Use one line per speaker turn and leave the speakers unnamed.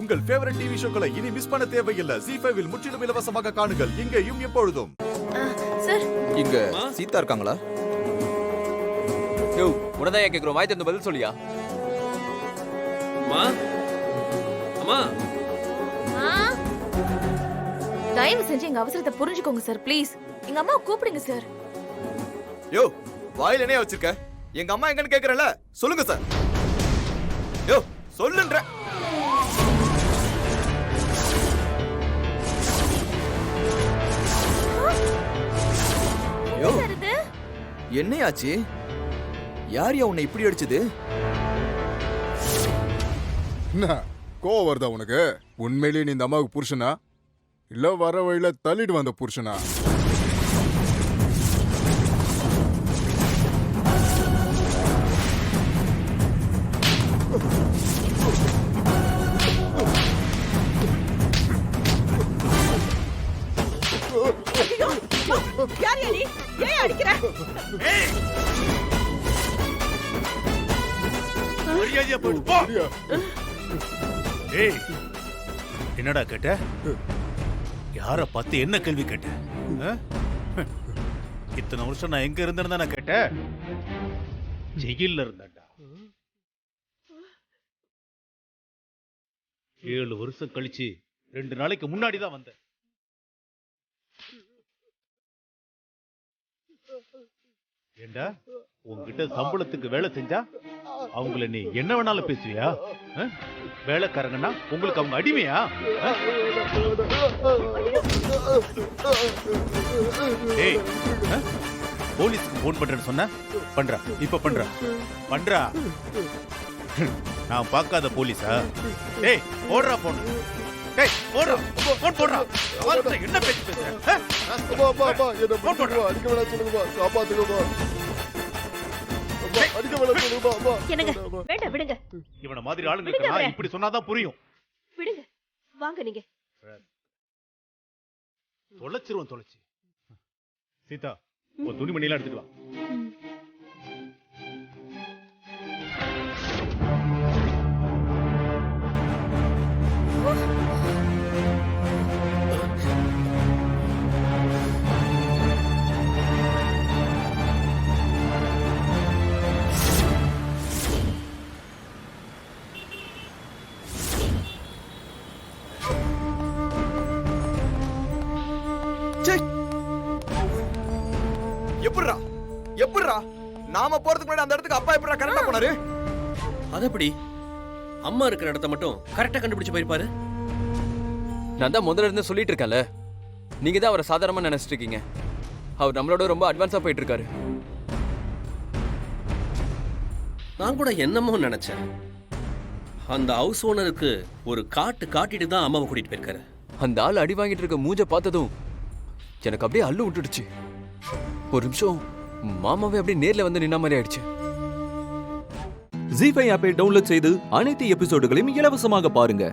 உங்கள் favourite TV ஷோக்களை இனி miss பண்ண தேவையில்லை. ZEE5 இல் முற்றிலும் இலவசமாக காணுங்கள். இங்கேயும் எப்பொழுதும்.
சார்,
இங்க சீதா இருக்காங்களா?
யோ, உனதான் கேக்குறோம். வாய் திறந்து பதில் சொல்லியா?
அம்மா, அம்மா,
தயவு செஞ்சு எங்க அவசரத்தை புரிஞ்சுக்கோங்க சார், ப்ளீஸ். எங்க அம்மா கூப்பிடுங்க சார்.
யோ, வாயில என்ன வச்சிருக்க? எங்க அம்மா எங்கன்னு கேக்குறல, சொல்லுங்க சார். யோ, சொல்லுன்ற. யோ, என்னையாச்சு? யார் யா உன்னை இப்படி அடிச்சது?
என்ன கோவம் வருதா உனக்கு? உண்மையிலேயே நீ இந்த அம்மாவுக்கு புருஷனா இல்ல வர வழியில தள்ளிட்டு வந்த புருஷனா?
என்னடா கேட்ட? யார பார்த்து என்ன கேள்வி கேட்ட? இத்தனை வருஷம் நான் எங்க இருந்தேன்னு நான் கேட்டேன். ஜெயில இருந்தேன்டா. 7 வருஷம் கழிச்சு 2 நாளைக்கு முன்னாடி தான் வந்தேன். ஏண்டா, உங்ககிட்ட சம்பளத்துக்கு வேலை செஞ்சா அவங்கள நீ என்ன வேணாலும் பேசுவியா? வேலைக்காரங்கன்னா உங்களுக்கு அவங்க அடிமையா? ஏய், போலீஸ்க்கு போன் பண்றேன்னு சொன்ன பண்றா, இப்ப பண்றா. நான் பார்க்காத போலீஸா? டேய், போடுறா போன். டேய், போடுறா போன், போடுறா. என்ன பேசுற? இவன மாதிரி ஆளுங்களுக்கு இப்படி சொன்னாதான் புரியும்.
விடுங்க, வாங்க. நீங்க
தொலைச்சு. சீதா, ஒரு துணிமணி எல்லாம் எடுத்துட்டு வா.
எப்படிரா நாம போறதுக்கு முன்னாடி அந்த இடத்துக்கு அப்பா எப்படிரா கரெக்டா போனாரு?
அது எப்படி அம்மா இருக்கிற இடத்த மட்டும் கரெக்டா கண்டுபிடிச்சு போயிருப்பாரு?
நான் தான் முதல்ல இருந்து சொல்லிட்டு இருக்கேன்ல, நீங்க தான் அவரை சாதாரணமா நினைச்சிட்டு இருக்கீங்க. அவர் நம்மளோட ரொம்ப அட்வான்ஸா போயிட்டு இருக்காரு.
நான் கூட என்னமோ நினைச்சேன். அந்த ஹவுஸ் ஓனருக்கு ஒரு காட்டிட்டு தான் அம்மாவை கூட்டிட்டு போயிருக்காரு.
அந்த ஆள் அடி வாங்கிட்டு இருக்க மூஞ்ச பார்த்ததும் எனக்கு அப்படியே அள்ளு விட்டுடுச்சு. ஒரு நிமிஷம் மாமாவே அப்படியே நேர்ல வந்து நின்ன மாதிரி ஆயிடுச்சு.
ZEE5 ஆப்பை டவுன்லோட் செய்து அனைத்து எபிசோடுகளையும் இலவசமாக பாருங்க.